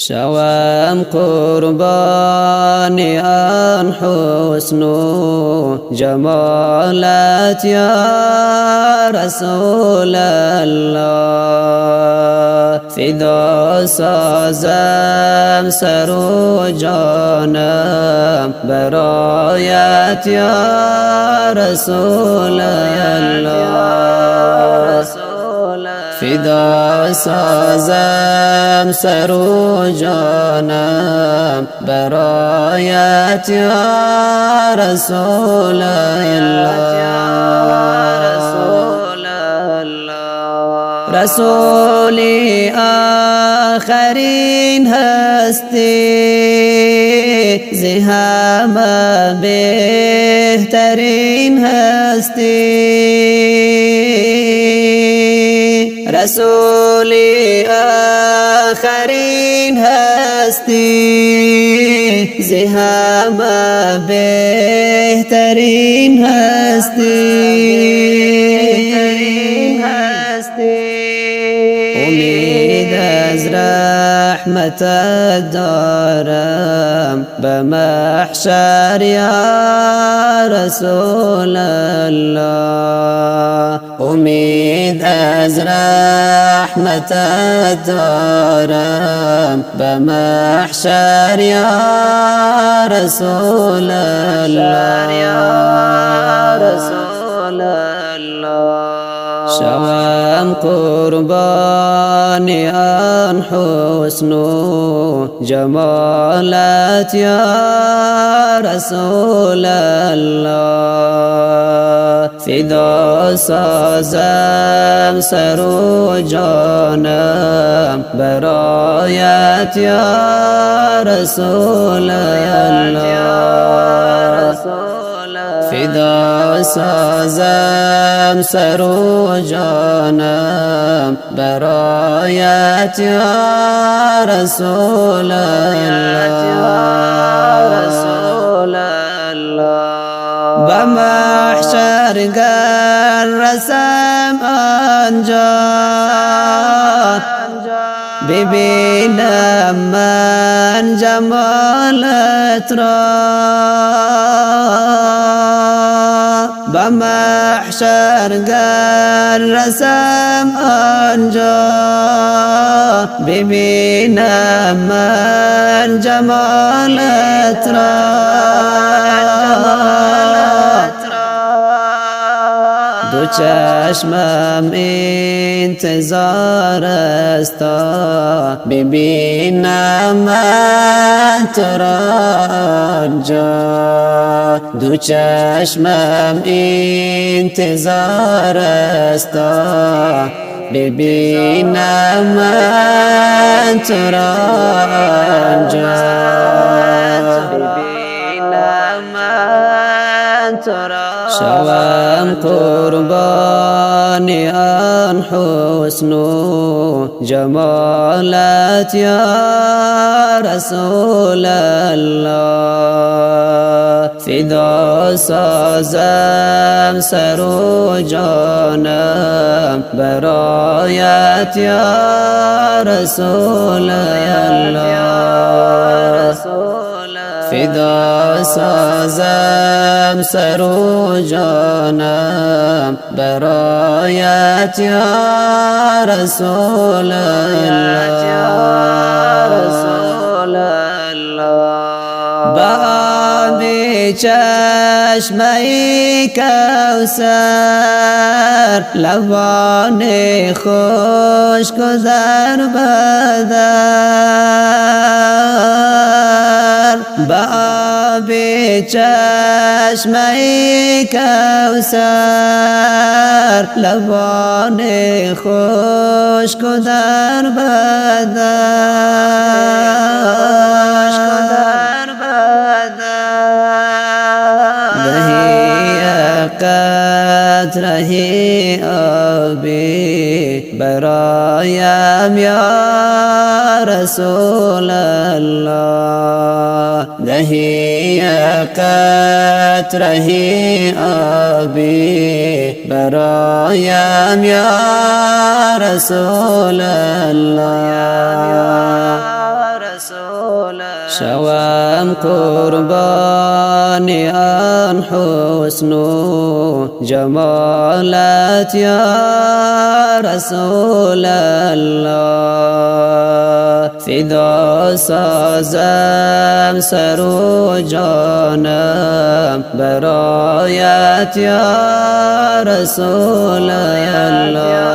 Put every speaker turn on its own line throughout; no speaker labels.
شوام قرباني آن حسن جمالت يا رسول الله. فدا سازم سر و جانم برایت یا رسول الله. فدا سازم سر و جانم برایت یا رسول الله. رسولی آخرین هستی ز همه بهترین هستی. رسولی آخرین هستی ز همه بهترین هستی. امید از رحمتت دارم به محشر یا رسول الله. امید از رحمتت دارم به محشر یا رسول الله. شوام قرباني آن حسن جمالت يا رسول الله. فدا سازم سر و جانم برایت یا رسول الله. فدا سازم سر و جانم برایت یا رسول الله. به محشر گر رسم آنجا ببینم من جمالت را. به محشر گر رسم آنجا ببینم من جمالت را. دو چشمم انتظار است تا ببینم من تو را آنجا. دو چشمم انتظار است تا ببینم من تو را آنجا. شوام قرباني آن حسن جمالت يا رسول الله. فدا سازم سر و جانم برایت یا رسول الله. فدا سازم سر و جانم برایت یا رسول الله. به آب چشمه کوثر لبان خوش گذر بدر. به آب چشمه کوثر لبان خوش گذر بدر. رهی آبی برایم یا رسول الله. دهی قطره آبی برایم یا رسول الله. شوام قرباني آن حسن جمالت يا رسول الله فدا سازم سر و جانم برایت یا رسول الله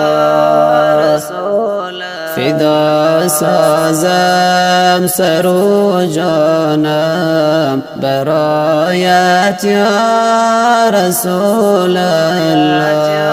فدا سازم سر و جانم برایت یا رسول الله